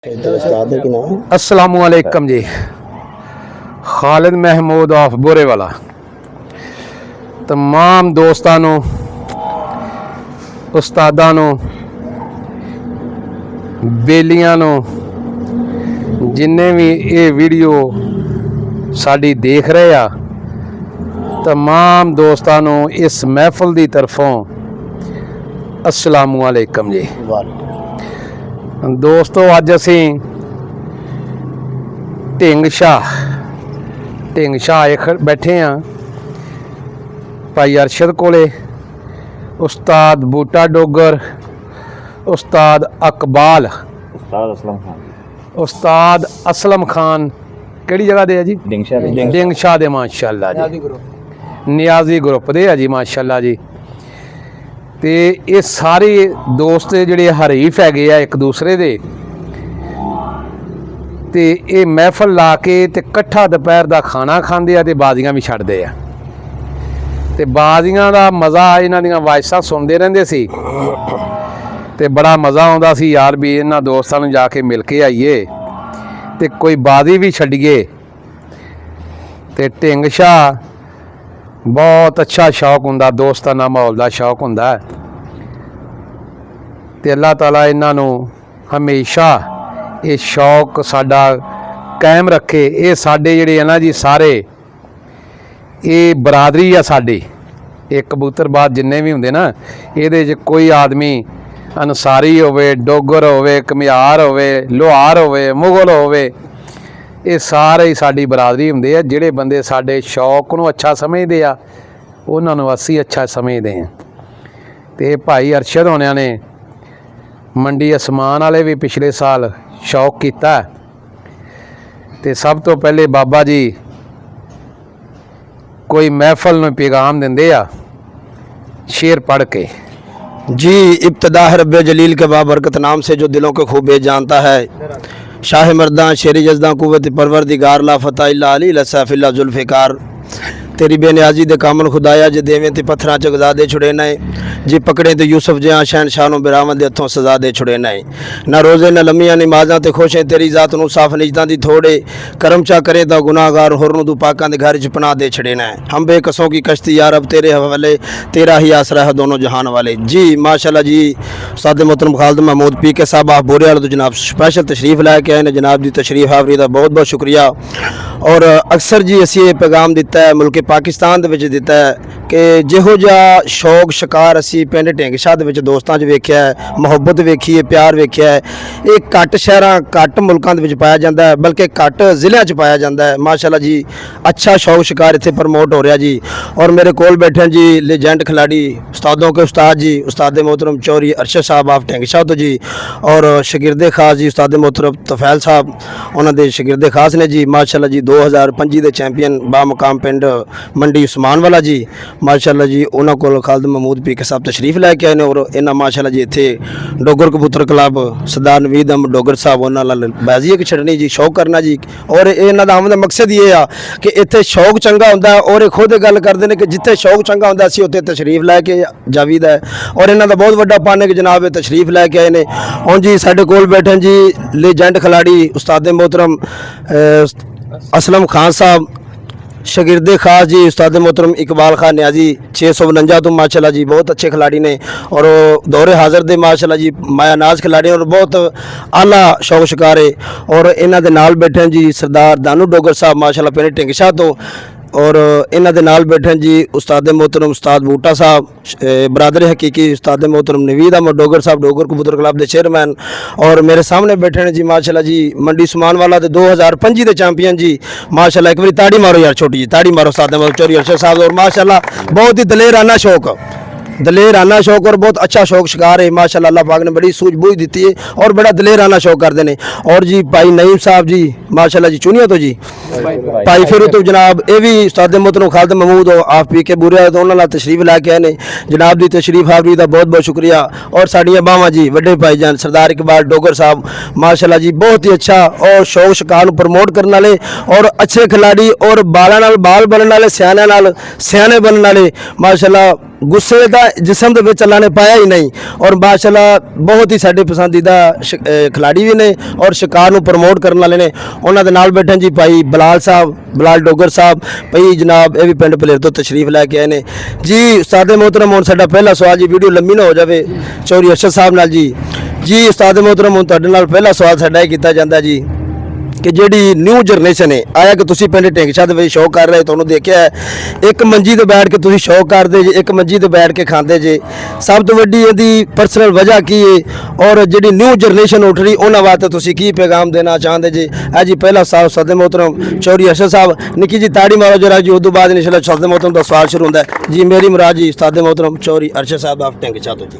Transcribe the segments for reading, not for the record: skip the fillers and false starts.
अस्सलामुअलैकुम जी। खालिद महमूद ऑफ बोरे वाला तमाम दोस्तों उस्तादां बेलियां जिन्ने भी ये वीडियो साड़ी देख रहे आ तमाम दोस्तों इस महफिल की तरफों अस्सलामुअलैकुम जी। दोस्तों अज असी ढिंग शाह आए बैठे हाँ भाई अरशद कोले, उस्ताद बूटा डोगर, उस्ताद अकबाल, उस्ताद असलम खान केड़ी जगह दे जी? ढिंग शाह दे माशाअल्लाह जी, नियाजी ग्रुप दे जी माशाअल्लाह जी। ते ये सारे दोस्त जिहड़े हरीफ हैगे आ एक दूसरे दे ते ये महफल ला के ते कट्ठा दोपहर दा खाना खांदे आ ते बाजियां भी छड्डदे आ ते बाजियां दा मज़ा इन्हां दियां वायसां सुनदे रहिंदे सी ते बड़ा मज़ा आउंदा सी यार भी इन्हां दोस्तां नूं जाके मिल के आईए ते कोई बाजी भी छड्डीए। ते ढिंग शाह बहुत अच्छा शौक हुंदा, दोस्ताना माहौल का शौक हुंदा ते अल्लाह ताला इन्हां नूं हमेशा ये शौक साडा कायम रखे। ये साडे जिहड़े है ना जी सारे ये बरादरी आ साडी, ये कबूतरबाज जिन्ने भी हुंदे ना इहदे च कोई आदमी अंसारी होवे, डोगर होवे, घमियार होवे, लोहार होवे, मुगल होवे, ये सारे ही साडी बरादरी हुंदे आ। जिहड़े बंदे साडे शौक नूं अच्छा समझदे आ उन्हां नूं असीं अच्छा समझदे हां। ते भाई अरशद होणियां ने मंडी असमान वाले भी पिछले साल शौक कीता ते सब तो पहले बाबा जी कोई महफल नूं पैगाम दिंदे आ शेर पढ़ के जी। इब्तिदा है रब्बे जलील के बाबरकत नाम से जो दिलों को खूब जानता है। शाह मर्दां शेरी जज़दा कुव्वत परवरदिगार ला फता इल्ला अली लसफ़िल्ला जुल्फ़िकार। तेरी बेनियाजी दे कामल खुदाया जे देवें ते पत्थरां च गजा दे छुड़े नए, जे पकड़े तो यूसुफ जिहां शहनशाह नूं बिरावन दे हथों सजा दे छुड़े नए। ना रोज़े ना लम्मियां नमाज़ां ते खुश है तेरी ज़ात नूं साफ निजतां दी थोड़े, करम चा करे तो गुनाहगार होर नूं तू पाकां दे घर च पनाह दे छड़े नए। हम बेकसों की कश्ती यार अब तेरे हवाले, तेरा ही आसरा है दोनों जहान वाले। जी माशाअल्लाह जी। उस्ताद मोहतरम खालिद महमूद पी के साहब आप बोरे वाले तो जनाब स्पैशल तशरीफ़ लैके आए ने, जनाब की तशरीफ़ हावरी का बहुत बहुत शुक्रिया। और अक्सर जी असी ये पैगाम दिता है मुल्क पाकिस्तान दे विच दिता है कि जिहो जिहा शौक शिकार असी पिंड ढिंग शाह दे विच दोस्तां च वेखिया है, मुहब्बत वेखी है, प्यार वेखिया है, ये घट शहरां घट मुल्कां दे विच पाया जाता है, बल्कि घट ज़िलियां च पाया जाता है। माशाअल्लाह जी अच्छा शौक शिकार इत्थे प्रमोट हो रहा जी। और मेरे कोल बैठे जी लेजेंड खिलाड़ी उस्तादों के उस्ताद जी, उस्ताद मोहतरम चौधरी अरशद साहब आप ढिंग शाह तो जी, और शगिरदे खास जी उस्ताद मोहतरम तफैल साहब उन्होंने शगिरदे खास ने जी माशाअल्लाह जी। 2025 के चैंपियन बामकाम पिंड मंडी उस्मान वाला जी माशाअल्लाह जी। उन्होंने को खालिद महमूद पी के साहब तशरीफ़ लैके आए ने और इन्होंने माशाअल्लाह जी इत्थे डोगर कबूतर क्लब सरदार नवीद अहमद डोगर साहब उन्होंने बाजी एक छड़नी जी, शौक करना जी। और इन्हों का आमद मकसद ये आ कि इत्थे शौक चंगा हुंदा है और खुद गल करते हैं कि जिथे शौक चंगा हुंदा असीं उत्थे तशरीफ़ लैके जावीदा है। और इन्हों का बहुत बड़ा पाने कि जनाब तशरीफ़ लैके आए ने। हुण जी साडे कोल बैठे जी लेजेंड खिलाड़ी उस्ताद मोहतरम असलम खान साहब, शगिरदे खास जी उस्ताद मोहतरम इकबाल खान न्याजी 649 तो माशाअल्लाह जी बहुत अच्छे खिलाड़ी ने। और दौरे हाज़र दे माशाअल्लाह जी माया नाज खिलाड़ी और बहुत आला शौक शिकार है। और इन्हां दे नाल बैठे जी सरदार दानू डोगर साहब माशाअल्लाह पिंड ढिंग शाह तो, और इन्हां दे नाल बैठे जी उस्ताद मोहतरम उस्ताद बूटा साहब बरादर हकीकी उस्ताद मोहतरम नवीद अहमद डोगर साहब डोगर कबूतर क्लब के चेयरमैन। और मेरे सामने बैठे हैं जी माशाअल्लाह जी मंडी उस्मान वाला 2025 के चैंपियन जी माशाअल्लाह। एक बार ताड़ी मारो यार छोटी जी, ताड़ी मारो उस्ताद चौधरी अरशद साहब। और माशाअल्लाह बहुत ही दलेराना शौक और बहुत अच्छा शौक शिकार है माशाअल्लाह। अल्लाह पाक ने बड़ी सूझबूझ दी है और बड़ा दलेराना शौक करते हैं। और जी भाई नईम साहब जी माशाअल्लाह जी चुनिया तो जी भाई फिर तो जनाब ये भी उस्ताद मोहतरम खालिद महमूद आप पी के बुरे तो उन्होंने तशरीफ़ लैके आए ने, जनाब की तशरीफ़ हावरी का बहुत बहुत शुक्रिया। और साड़ियाँ बावां जी वड्डे भाईजान सरदार इकबाल डोगर साहब माशाअल्लाह जी बहुत ही अच्छा और शौक शिकार प्रमोट करने वाले और अच्छे खिलाड़ी और बाल बनने वाले, सियाने बनने वाले माशाअल्लाह गुस्से का जिसम ਦੇ ਵਿੱਚ ਅੱਲਾ ਨੇ ਪਾਇਆ ਹੀ ਨਹੀਂ ਔਰ ਮਾਸ਼ਾਅੱਲਾ ਬਹੁਤ ਹੀ ਸਾਡੇ ਪਸੰਦੀਦਾ ਖਿਲਾੜੀ ਵੀ ਨੇ ਔਰ ਸ਼ਿਕਾਰ ਨੂੰ ਪ੍ਰਮੋਟ ਕਰਨ ਵਾਲੇ ਨੇ। ਉਹਨਾਂ ਦੇ ਨਾਲ ਬੈਠੇ ਜੀ ਭਾਈ ਬਲਾਲ ਸਾਹਿਬ, ਬਲਾਲ ਡੋਗਰ ਸਾਹਿਬ ਭਾਈ ਜਨਾਬ, ਇਹ ਵੀ ਪਿੰਡ ਪਲੇਰ ਤੋਂ ਤਸ਼ਰੀਫ ਲੈ ਕੇ ਆਏ ਨੇ ਜੀ। ਉਸਤਾਦ मोहतरम ਹੁਣ ਸਾਡਾ ਪਹਿਲਾ ਸਵਾਲ ਜੀ, ਵੀਡੀਓ ਲੰਮੀ ਨਾ ਹੋ ਜਾਵੇ, ਚੌਧਰੀ ਅਰਸ਼ਦ ਸਾਹਿਬ ਨਾਲ ਜੀ। ਜੀ ਉਸਤਾਦ मोहतरम ਹੁਣ ਤੁਹਾਡੇ ਨਾਲ ਪਹਿਲਾ ਸਵਾਲ ਸਾਡਾ ਇਹ ਕੀਤਾ ਜਾਂਦਾ ਜੀ ਕਿ ਜਿਹੜੀ ਨਿਊ ਜਨਰੇਸ਼ਨ ਹੈ, ਆਇਆ ਕਿ ਤੁਸੀਂ ਪਿੰਡ ਢਿੰਗਸ਼ਾ ਦੇ ਵਿੱਚ ਸ਼ੌਕ ਕਰ ਰਹੇ, ਤੁਹਾਨੂੰ ਦੇਖਿਆ ਹੈ ਇੱਕ ਮੰਜੀ ਤੇ ਬੈਠ ਕੇ ਤੁਸੀਂ ਸ਼ੌਕ ਕਰਦੇ ਜੇ, ਇੱਕ ਮੰਜੀ ਤੇ ਬੈਠ ਕੇ ਖਾਂਦੇ ਜੇ। ਸਭ ਤੋਂ ਵੱਡੀ ਇਹਦੀ ਪਰਸਨਲ ਵਜ੍ਹਾ ਕੀ ਹੈ ਔਰ ਜਿਹੜੀ ਨਿਊ ਜਨਰੇਸ਼ਨ ਉੱਠ ਰਹੀ ਉਹਨਾਂ ਵਾਸਤੇ ਤੁਸੀਂ ਕੀ ਪੈਗਾਮ ਦੇਣਾ ਚਾਹੁੰਦੇ ਜੇ? ਇਹ ਜੀ ਪਹਿਲਾ ਸਾਹਿਬ ਉਸਤਾਦ मोहतरम ਚੌਧਰੀ ਅਰਸ਼ਦ ਸਾਹਿਬ, ਨਿੱਕੀ ਜੀ ਤਾੜੀ ਮਾਰੋ ਜਰਾ ਜੀ, ਉਦੋਂ ਬਾਅਦ ਇਨਸ਼ਾਅੱਲਾ ਉਸਤਾਦ मोहतरम ਦਾ ਸਵਾਲ ਸ਼ੁਰੂ ਹੁੰਦਾ ਹੈ ਜੀ। ਮੇਰੀ ਮੁਰਾਦ ਜੀ ਉਸਤਾਦ मोहतरम ਚੌਧਰੀ ਅਰਸ਼ਦ ਸਾਹਿਬ ਆਪ ਢਿੰਗਸ਼ਾ ਤੋਂ ਜੀ।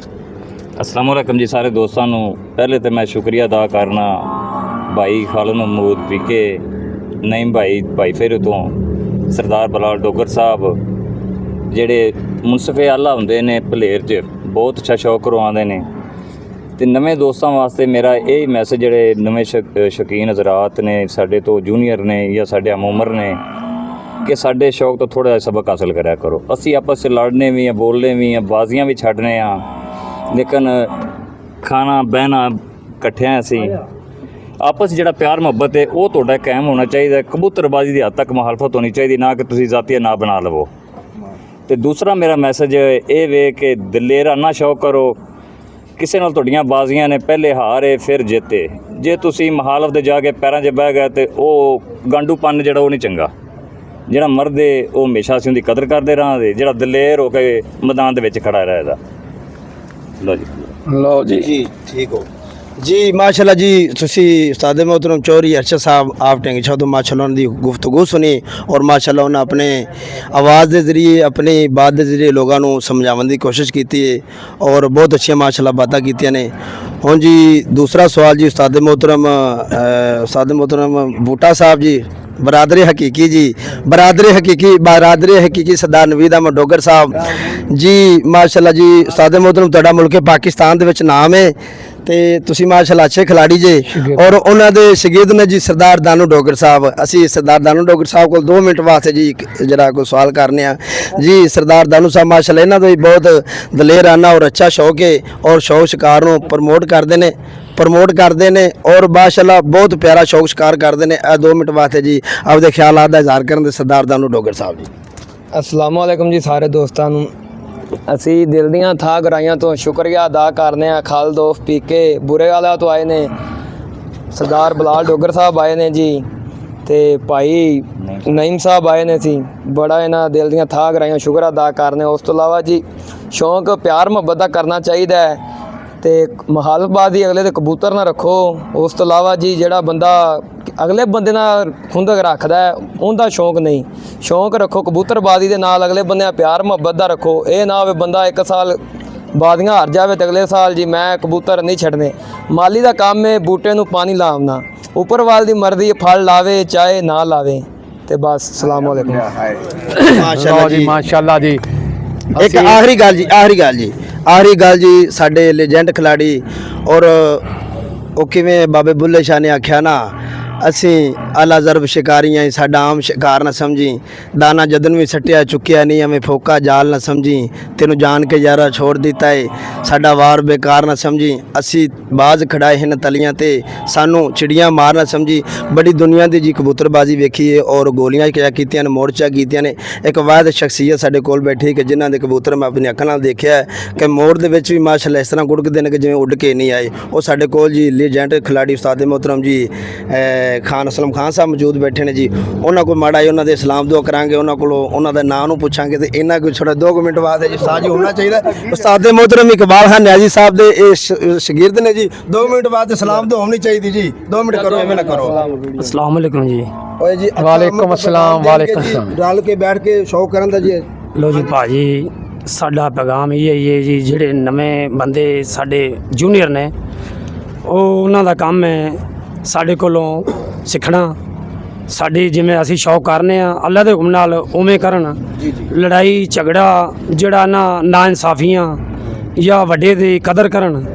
अस्सलाम वालेकुम जी सारे दोस्तों ਨੂੰ। ਪਹਿਲੇ ਤੇ ਮੈਂ ਸ਼ੁਕਰੀਆ ਅਦਾ ਕਰਨਾ ਭਾਈ ਖਾਲਿਦ ਮਹਿਮੂਦ ਪੀਕੇ, ਨਈਮ ਭਾਈ ਫੇਰੂ ਤੋਂ, ਸਰਦਾਰ ਬਲਾਲ ਡੋਗਰ ਸਾਹਿਬ ਜਿਹੜੇ ਮੁਨਸਫੇ ਆਲਾ ਹੁੰਦੇ ਨੇ ਭਲੇਰ 'ਚ, ਬਹੁਤ ਅੱਛਾ ਸ਼ੌਕ ਕਰਵਾਉਂਦੇ ਨੇ। ਤੇ ਨਵੇਂ ਦੋਸਤਾਂ ਵਾਸਤੇ ਮੇਰਾ ਇਹ ਮੈਸੇਜ, ਜਿਹੜੇ ਨਵੇਂ ਸ਼ੌਕੀਨ ਹਜ਼ਰਾਤ ਨੇ, ਸਾਡੇ ਤੋਂ ਜੂਨੀਅਰ ਨੇ ਜਾਂ ਸਾਡੇ ਹਮ ਉਮਰ ਨੇ, ਕਿ ਸਾਡੇ ਸ਼ੌਕ ਤੋਂ ਥੋੜ੍ਹਾ ਜਿਹਾ ਸਬਕ ਹਾਸਲ ਕਰਿਆ ਕਰੋ। ਅਸੀਂ ਆਪਸ 'ਚ ਲੜਨੇ ਵੀ ਆ, ਬੋਲਨੇ ਵੀ ਆ, ਬਾਜ਼ੀਆਂ ਵੀ ਛੱਡਨੇ ਆ, ਲੇਕਿਨ ਖਾਣਾ ਬਹਿਣਾ ਇਕੱਠਿਆਂ ਅਸੀਂ ਆਪਸ ਜਿਹੜਾ ਪਿਆਰ ਮੁਹੱਬਤ ਹੈ ਉਹ ਤੁਹਾਡਾ ਕਾਇਮ ਹੋਣਾ ਚਾਹੀਦਾ। ਕਬੂਤਰਬਾਜ਼ੀ ਦੀ ਹੱਦ ਤੱਕ ਮੁਖਾਲਫਤ ਹੋਣੀ ਚਾਹੀਦੀ, ਨਾ ਕਿ ਤੁਸੀਂ ਜ਼ਾਤੀਆ ਨਾ ਬਣਾ ਲਵੋ। ਤੇ ਦੂਸਰਾ ਮੇਰਾ ਮੈਸੇਜ ਇਹ ਵੇ ਕਿ ਦਲੇਰਾਨਾ ਸ਼ੌਕ ਕਰੋ। ਕਿਸੇ ਨਾਲ ਤੁਹਾਡੀਆਂ ਬਾਜ਼ੀਆਂ ਨੇ, ਪਹਿਲੇ ਹਾਰੇ ਫਿਰ ਜਿੱਤੇ, ਜੇ ਤੁਸੀਂ ਮੁਖਾਲਫ ਦੇ ਜਾ ਕੇ ਪੈਰਾਂ 'ਚ ਬਹਿ ਗਏ ਤੇ ਉਹ ਗਾਂਡੂਪਨ ਜਿਹੜਾ ਉਹ ਨਹੀਂ ਚੰਗਾ। ਜਿਹੜਾ ਮਰਦ ਹੈ ਉਹ ਹਮੇਸ਼ਾ ਅਸੀਂ ਉਹਦੀ ਕਦਰ ਕਰਦੇ ਰਹਾਂਗੇ, ਜਿਹੜਾ ਦਲੇਰ ਹੋ ਕੇ ਮੈਦਾਨ ਦੇ ਵਿੱਚ ਖੜਾ ਰਹੇਗਾ। ਲਓ ਜੀ ਜੀ ਠੀਕ ਹੋ जी। माशाल्लाह जी तुसी उस्ताद मोहतरम चौधरी अरशद साहब आप ढिंगशा तो माशाल्लाह उन्होंने गुफ्तगू सुनी और माशाल्लाह उन्हें अपने आवाज़ के जरिए, अपनी बात के जरिए लोगों को समझाने की कोशिश की है और बहुत अच्छी माशाल्लाह बातें की ने। हुण जी दूसरा सवाल जी उस्ताद मोहतरम बूटा साहब जी, बरादरी हकीकी जी, बरादरी हकीकी सरदार नवीद अहमद डोगर साहब जी। माशाल्लाह जी उस्ताद मोहतरम तुहाडा मुल्क पाकिस्तान दे विच नाम है ਤੇ ਤੁਸੀਂ ਮਾਸ਼ਾਅੱਲਾ ਅੱਛੇ ਖਿਲਾੜੀ ਜੇ ਔਰ ਉਹਨਾਂ ਦੇ ਸ਼ਾਗਿਰਦ ਨੇ ਜੀ ਸਰਦਾਰ ਦਾਨੂ ਡੋਗਰ ਸਾਹਿਬ। ਅਸੀਂ ਸਰਦਾਰ ਦਾਨੂ ਡੋਗਰ ਸਾਹਿਬ ਕੋਲ 2 ਮਿੰਟ ਵਾਸਤੇ ਜੀ ਜਿਹੜਾ ਕੋਈ ਸਵਾਲ ਕਰਨੇ ਆ ਜੀ। ਸਰਦਾਰ ਦਾਨੂ ਸਾਹਿਬ ਮਾਸ਼ਾਅੱਲਾ ਇਹਨਾਂ ਦਾ ਵੀ ਬਹੁਤ ਦਲੇਰਾਨਾ ਔਰ ਅੱਛਾ ਸ਼ੌਕ ਹੈ ਔਰ ਸ਼ੌਕ ਸ਼ਿਕਾਰ ਨੂੰ ਪ੍ਰਮੋਟ ਕਰਦੇ ਨੇ ਔਰ ਮਾਸ਼ਾਅੱਲਾ ਬਹੁਤ ਪਿਆਰਾ ਸ਼ੌਕ ਸ਼ਿਕਾਰ ਕਰਦੇ ਨੇ। ਇਹ 2 ਮਿੰਟ ਵਾਸਤੇ ਜੀ ਆਪਦੇ ਖਿਆਲਾਤ ਦਾ ਇਜ਼ਹਾਰ ਕਰਨ ਦੇ ਸਰਦਾਰ ਦਾਨੂ ਡੋਗਰ ਸਾਹਿਬ ਜੀ। अस्सलाम वालेकुम जी सारे दोस्तों ਨੂੰ। ਅਸੀਂ ਦਿਲ ਦੀਆਂ ਥਾਂ ਗਰਾਈਆਂ ਤੋਂ ਸ਼ੁਕਰੀਆ ਅਦਾ ਕਰਨੇ ਆ। ਖਾਲਦੋਫ ਪੀਕੇ ਬੁਰੇ ਵਾਲਿਆਂ ਤੋਂ ਆਏ ਨੇ, ਸਰਦਾਰ ਬਲਾਲ ਡੋਗਰ ਸਾਹਿਬ ਆਏ ਨੇ ਜੀ, ਤੇ ਭਾਈ ਨਈਮ ਸਾਹਿਬ ਆਏ ਨੇ ਸੀ। ਬੜਾ ਇਹਨਾਂ ਦਿਲ ਦੀਆਂ ਥਾਂ ਗਰਾਈਆਂ ਸ਼ੁਕਰ ਅਦਾ ਕਰਨੇ। ਉਸ ਤੋਂ ਇਲਾਵਾ ਜੀ ਸ਼ੌਂਕ ਪਿਆਰ ਮੁਹੱਬਤ ਦਾ ਕਰਨਾ ਚਾਹੀਦਾ ਹੈ ਤੇ ਮੁਖਾਲਫਬਾਜ਼ੀ ਅਗਲੇ ਦੇ ਕਬੂਤਰ ਨਾ ਰੱਖੋ। ਉਸ ਤੋਂ ਇਲਾਵਾ ਜੀ ਜਿਹੜਾ ਬੰਦਾ ਅਗਲੇ ਬੰਦੇ ਨਾਲ ਖੁੰਦਕ ਰੱਖਦਾ ਹੈ ਉਹਦਾ ਸ਼ੌਂਕ ਨਹੀਂ, ਸ਼ੌਂਕ ਰੱਖੋ ਕਬੂਤਰਬਾਜ਼ੀ ਦੇ ਨਾਲ, ਅਗਲੇ ਬੰਦੇ ਨਾਲ ਪਿਆਰ ਮੁਹੱਬਤ ਦਾ ਰੱਖੋ। ਇਹ ਨਾ ਹੋਵੇ ਬੰਦਾ ਇੱਕ ਸਾਲ ਬਾਜ਼ੀਆਂ ਹਾਰ ਜਾਵੇ ਤੇ ਅਗਲੇ ਸਾਲ ਜੀ ਮੈਂ ਕਬੂਤਰ ਨਹੀਂ ਛੱਡਨੇ। ਮਾਲੀ ਦਾ ਕੰਮ ਹੈ ਬੂਟੇ ਨੂੰ ਪਾਣੀ ਲਾਉਣਾ, ਉੱਪਰ ਵਾਲ ਦੀ ਮਰਜ਼ੀ ਫਲ ਲਾਵੇ ਚਾਹੇ ਨਾ ਲਾਵੇ। ਤੇ ਬਸ ਅਸਲਾਮ ਵਾਲੇਕੁਮ। ਮਾਸ਼ਾਅੱਲਾ ਜੀ। ਇੱਕ ਆਖਰੀ ਗੱਲ ਜੀ ਸਾਡੇ ਲੈਜੈਂਡ ਖਿਲਾੜੀ ਔਰ ਉਹ ਕਿਵੇਂ ਬਾਬੇ ਬੁੱਲੇ ਸ਼ਾਹ ਨੇ ਆਖਿਆ ਨਾ, ਅਸੀਂ ਆਲਾ ਜ਼ਰਬ ਸ਼ਿਕਾਰੀਆਂ ਸਾਡਾ ਆਮ ਸ਼ਿਕਾਰ ਨਾ ਸਮਝੀ, ਦਾਣਾ ਜਦਨ ਵੀ ਸੱਟਿਆ ਚੁੱਕਿਆ ਨਹੀਂ, ਹमें ਫੋਕਾ ਜਾਲ ਨਾ ਸਮਝੀ, ਤੈਨੂੰ ਜਾਣ ਕੇ ਯਾਰਾ ਛੋੜ ਦਿੱਤਾ ਏ, ਸਾਡਾ ਵਾਰ ਬੇਕਾਰ ਨਾ ਸਮਝੀ, ਅਸੀਂ ਬਾਜ਼ ਖੜਾਏ ਹਨ ਤਲੀਆਂ ਤੇ ਸਾਨੂੰ ਚਿੜੀਆਂ ਮਾਰ ਨਾ ਸਮਝੀ। ਬੜੀ ਦੁਨੀਆ ਦੀ ਜੀ ਕਬੂਤਰਬਾਜ਼ੀ ਵੇਖੀ ਏ ਔਰ ਗੋਲੀਆਂ ਕਿਆ ਕੀਤੀਆਂ ਨੇ, ਮੋਰਚਾ ਕੀਤੀਆਂ ਨੇ। ਇੱਕ ਵਾਹਿਦ ਸ਼ਖਸੀਅਤ ਸਾਡੇ ਕੋਲ ਬੈਠੀ ਕਿ ਜਿਨ੍ਹਾਂ ਦੇ ਕਬੂਤਰ ਮੈਂ ਆਪਣੀ ਅੱਖਾਂ ਨਾਲ ਦੇਖਿਆ ਕਿ ਮੋਰ ਦੇ ਵਿੱਚ ਵੀ ਮਾਸ਼ਾਅੱਲਾ ਇਸ ਤਰ੍ਹਾਂ ਗੁੜਕਦੇ ਨੇ ਕਿ ਜਿਵੇਂ ਉੱਡ ਕੇ ਨਹੀਂ ਆਏ। ਉਹ ਸਾਡੇ ਕੋਲ ਜੀ ਲੈਜੈਂਡ ਖਿਲਾੜੀ ਉਸਤਾਦ मोहतरम जी ਖਾਨ ਅਸਲਮ ਖਾਨ ਸਾਹਿਬ ਮੌਜੂਦ ਬੈਠੇ ਨੇ ਜੀ। ਉਹਨਾਂ ਕੋਲ ਮਾੜਾ ਉਹਨਾਂ ਦੇ ਸਲਾਮ ਦੁਆ ਕਰਾਂਗੇ, ਉਹਨਾਂ ਕੋਲੋਂ ਉਹਨਾਂ ਦਾ ਨਾਂ ਨੂੰ ਪੁੱਛਾਂਗੇ ਤੇ ਇਹਨਾਂ ਕੋਈ ਛੋੜਾ 2 ਮਿੰਟ ਬਾਅਦ ਜੀ ਉਸਤਾਦ ਜੀ ਹੋਣਾ ਚਾਹੀਦਾ। ਉਸਤਾਦ मोहतरम ਇਕਬਾਲ ਖਾਨ ਨਿਆਜ਼ੀ ਸਾਹਿਬ ਦੇ ਇਹ ਸ਼ਾਗਿਰਦ ਨੇ ਜੀ। 2 ਮਿੰਟ ਬਾਅਦ ਸਲਾਮ ਦੁਆ ਹੋਣੀ ਚਾਹੀਦੀ ਜੀ। 2 ਮਿੰਟ ਕਰੋ, ਐਵੇਂ ਨਾ ਕਰੋ। अस्सलाम वालेकुम जी। ਓਏ ਜੀ ਵਾਲੇਕੁਮ अस्सलाम, ਵਾਲੇकुम अस्सलाम। ਰਲ ਕੇ ਬੈਠ ਕੇ ਸ਼ੌਕ ਕਰਨ ਦਾ ਜੀ। ਲੋ ਜੀ ਭਾਜੀ ਸਾਡਾ ਪੈਗਾਮ ਇਹ ਹੈ ਜੀ, ਜਿਹੜੇ ਨਵੇਂ ਬੰਦੇ ਸਾਡੇ ਜੂਨੀਅਰ ਨੇ ਉਹਨਾਂ ਦਾ ਕੰਮ ਹੈ ਸਾਡੇ ਕੋਲੋਂ ਸਿੱਖਣਾ। ਸਾਡੀ ਜਿਵੇਂ ਅਸੀਂ ਸ਼ੌਕ ਕਰਨੇ ਆ ਅੱਲਾ ਦੇ ਹੁਕਮ ਨਾਲ ਉਵੇਂ ਕਰਨ। ਲੜਾਈ ਝਗੜਾ ਜਿਹੜਾ ਨਾ ਇਨਸਾਫੀਆਂ ਜਾਂ ਵੱਡੇ ਦੀ ਕਦਰ ਕਰਨ।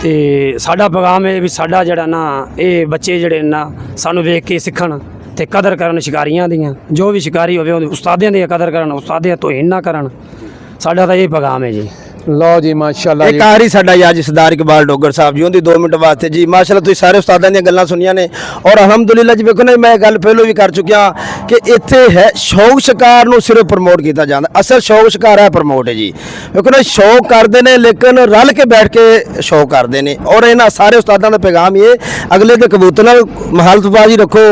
ਤੇ ਸਾਡਾ ਪੈਗਾਮ ਹੈ ਵੀ ਸਾਡਾ ਜਿਹੜਾ ਨਾ ਇਹ ਬੱਚੇ ਜਿਹੜੇ ਨਾ ਸਾਨੂੰ ਵੇਖ ਕੇ ਸਿੱਖਣ ਤੇ ਕਦਰ ਕਰਨ ਸ਼ਿਕਾਰੀਆਂ ਦੀਆਂ। ਜੋ ਵੀ ਸ਼ਿਕਾਰੀ ਹੋਵੇ ਉਹਦੇ ਉਸਤਾਦਾਂ ਦੀ ਕਦਰ ਕਰਨ, ਉਸਤਾਦਾਂ ਤੋਹੀਨ ਨਾ ਕਰਨ। ਸਾਡਾ ਤਾਂ ਇਹ ਪੈਗਾਮ ਹੈ ਜੀ। ਲਓ ਜੀ ਮਾਸ਼ਾਅੱਲਾ ਜੀ। ਇੱਕ ਆਖਰੀ ਸਾਡਾ ਯਾਦ ਸਰਦਾਰ ਇਕਬਾਲ ਡੋਗਰ ਸਾਹਿਬ ਜੀ ਉਹਦੀ 2 ਮਿੰਟ ਵਾਸਤੇ ਜੀ ਮਾਸ਼ਾਅੱਲਾ ਤੁਸੀਂ ਸਾਰੇ ਉਸਤਾਦਾਂ ਦੀਆਂ ਗੱਲਾਂ ਸੁਣੀਆਂ ਨੇ ਔਰ ਅਲਹਮਦੁਲਿਲਾ ਜੀ ਵੇਖੋ ਨਾ ਮੈਂ ਗੱਲ ਪਹਿਲਾਂ ਵੀ ਕਰ ਚੁੱਕਿਆ ਕਿ ਇੱਥੇ ਹੈ ਸ਼ੌਕ ਸ਼ਿਕਾਰ ਨੂੰ ਸਿਰਫ ਪ੍ਰਮੋਟ ਕੀਤਾ ਜਾਂਦਾ ਅਸਲ ਸ਼ੌਕ ਸ਼ਿਕਾਰ ਹੈ ਪ੍ਰਮੋਟ ਹੈ ਜੀ ਵੇਖੋ ਨਾ ਸ਼ੌਕ ਕਰਦੇ ਨੇ ਲੇਕਿਨ ਰਲ ਕੇ ਬੈਠ ਕੇ ਸ਼ੌਕ ਕਰਦੇ ਨੇ ਔਰ ਇਹਨਾਂ ਸਾਰੇ ਉਸਤਾਦਾਂ ਦਾ ਪੈਗਾਮ ਇਹ ਅਗਲੇ ਦੇ ਕਬੂਤਰ ਨਾਲ ਮੁਹਾਲਫਤਬਾਜ਼ੀ ਰੱਖੋ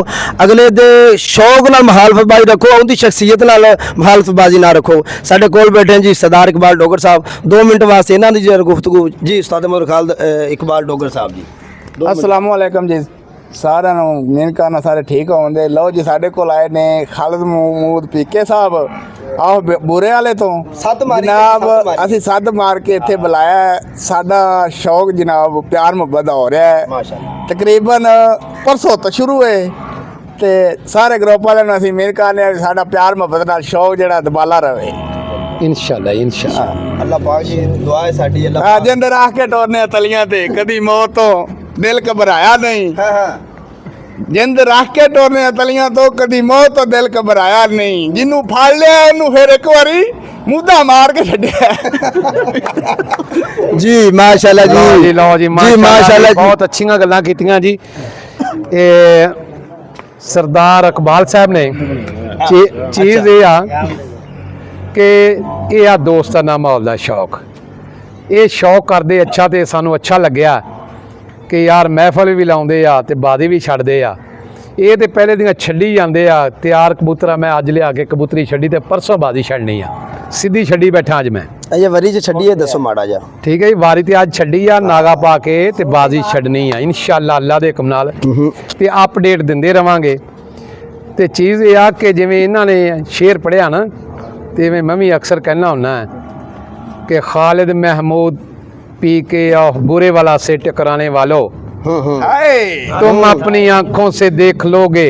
ਅਗਲੇ ਦੇ ਸ਼ੌਕ ਨਾਲ ਮੁਹਾਲਫਤਬਾਜ਼ੀ ਰੱਖੋ ਉਹਦੀ ਸ਼ਖਸੀਅਤ ਨਾਲ ਮੁਹਾਲਫਤਬਾਜ਼ੀ ਨਾ ਰੱਖੋ ਸਾਡੇ ਕੋਲ ਬੈਠੇ ਜੀ ਸਰਦਾਰ ਇਕਬਾਲ ਡੋਗਰ ਸਾਹਿਬ 2 ਮਿੰਟ ਵਾਸਤੇ ਇਹਨਾਂ ਦੀ ਜੀ ਗੁਫ਼ਤਗੂ ਜੀ ਉਸਤਾਦ ਮੁਹੰਮਦ ਖਾਲਦ ਇਕਬਾਲ ਡੋਗਰ ਸਾਹਿਬ ਜੀ ਅਸਲਾਮੁ ਅਲੈਕਮ ਜੀ ਸਾਰਿਆਂ ਨੂੰ ਮਿਹਨਤ ਕਰਨਾ ਸਾਰੇ ਠੀਕ ਹੋਣਦੇ ਲਓ ਜੀ ਸਾਡੇ ਕੋਲ ਆਏ ਨੇ ਖਾਲਦ ਮਹਿਮੂਦ ਪੀਕੇ ਸਾਹਿਬ ਆਹ ਬੁਰੇ ਵਾਲੇ ਤੋਂ ਜਨਾਬ ਅਸੀਂ ਸੱਦ ਮਾਰ ਕੇ ਇੱਥੇ ਬੁਲਾਇਆ ਹੈ। ਸਾਡਾ ਸ਼ੌਕ ਜਨਾਬ ਪਿਆਰ ਮੁਹੱਬਤ ਦਾ ਹੋ ਰਿਹਾ ਹੈ ਤਕਰੀਬਨ ਪਰਸੋਂ ਤੋਂ ਸ਼ੁਰੂ ਹੈ ਤੇ ਸਾਰੇ ਗਰੁੱਪ ਵਾਲਿਆਂ ਨੂੰ ਅਸੀਂ ਮਿਹਨਤ ਕਰਨੇ ਆ ਸਾਡਾ ਪਿਆਰ ਮੁਹੱਬਤ ਨਾਲ ਸ਼ੌਕ ਜਿਹੜਾ ਦਬਾਲਾ ਰਵੇ ਇਨਸ਼ਾਅੱਲਾ ਇਨਸ਼ਾਅੱਲਾ। ਅੱਲਾਹ ਪਾਕ ਜੀ ਦੁਆ ਹੈ ਸਾਡੀ ਅੱਲਾਹ ਜਿੰਦ ਰੱਖ ਕੇ ਟੋਰਨੇ ਤਲੀਆਂ ਤੇ ਕਦੀ ਮੌਤ ਤੋਂ ਦਿਲ ਘਬਰਾਇਆ ਨਹੀਂ ਜਿੰਦ ਰੱਖ ਕੇ ਟੋਰਨੇ ਤਲੀਆਂ ਤੋਂ ਕਦੀ ਮੌਤ ਤੋਂ ਦਿਲ ਘਬਰਾਇਆ ਨਹੀਂ ਜਿਹਨੂੰ ਫੜ ਲਿਆ ਉਹਨੂੰ ਫਿਰ ਇੱਕ ਵਾਰੀ ਮੁੱਦਾ ਮਾਰ ਕੇ ਛੱਡਿਆ ਜੀ ਮਾਸ਼ਾਅੱਲਾ ਜੀ ਲਓ ਜੀ ਮਾਸ਼ਾਅੱਲਾ ਜੀ ਬਹੁਤ ਅੱਛੀਆਂ ਗੱਲਾਂ ਕੀਤੀਆਂ ਜੀ। ਇਹ ਸਰਦਾਰ ਇਕਬਾਲ ਸਾਹਿਬ ਨੇ ਚੀਜ਼ ਇਹ ਆ ਕਿ ਇਹ ਆ ਦੋਸਤਾਨਾ ਮਾਹੌਲ ਦਾ ਸ਼ੌਕ ਇਹ ਸ਼ੌਕ ਕਰਦੇ ਅੱਛਾ ਤੇ ਸਾਨੂੰ ਅੱਛਾ ਲੱਗਿਆ ਕਿ ਯਾਰ ਮਹਿਫਲ ਵੀ ਲਾਉਂਦੇ ਆ ਤੇ ਬਾਦੀ ਵੀ ਛੱਡਦੇ ਆ ਇਹ ਤੇ ਪਹਿਲੇ ਦੀਆਂ ਛੱਡੀ ਜਾਂਦੇ ਆ ਤਿਆਰ ਕਬੂਤਰਾ ਮੈਂ ਅੱਜ ਲਿਆ ਕੇ ਕਬੂਤਰੀ ਛੱਡੀ ਤੇ ਪਰਸੋਂ ਬਾਦੀ ਛੱਡਣੀ ਆ ਸਿੱਧੀ ਛੱਡੀ ਬੈਠਾ ਅੱਜ ਮੈਂ ਇਹ ਵਰੀ ਚ ਛੱਡੀਏ ਦੱਸੋ ਮਾੜਾ ਜਾ ਠੀਕ ਹੈ ਜੀ ਵਾਰੀ ਤੇ ਅੱਜ ਛੱਡੀ ਆ ਨਾਗਾ ਪਾ ਕੇ ਤੇ ਬਾਜ਼ੀ ਛੱਡਣੀ ਆ ਇਨਸ਼ਾਅੱਲਾ ਅੱਲਾ ਦੇ ਹੁਕਮ ਨਾਲ ਤੇ ਅਪਡੇਟ ਦਿੰਦੇ ਰਵਾਂਗੇ ਤੇ ਚੀਜ਼ ਇਹ ਆ ਕਿ ਜਿਵੇਂ ਇਹਨਾਂ ਨੇ ਸ਼ੇਰ ਪੜਿਆ ਨਾ ਤੇ ਮੈਂ ਵੀ ਅਕਸਰ ਕਹਿਣਾ ਹੁੰਦਾ कि खालिद महमूद पी के और बुरे वाला से टकराने वालों तुम अपनी आंखों से देख लोगे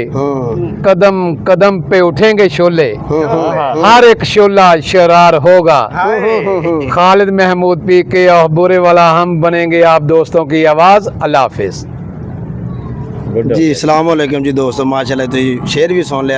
कदम कदम पे उठेंगे शोले हर एक शोला शरार होगा खालिद महमूद पी के और बुरे वाला हम बनेंगे आप दोस्तों की आवाज़ अल्लाह हाफिज़ जी अस्सलाम वालेकुम जी दोस्तों माशाल्लाह तो शेर भी सुन लिया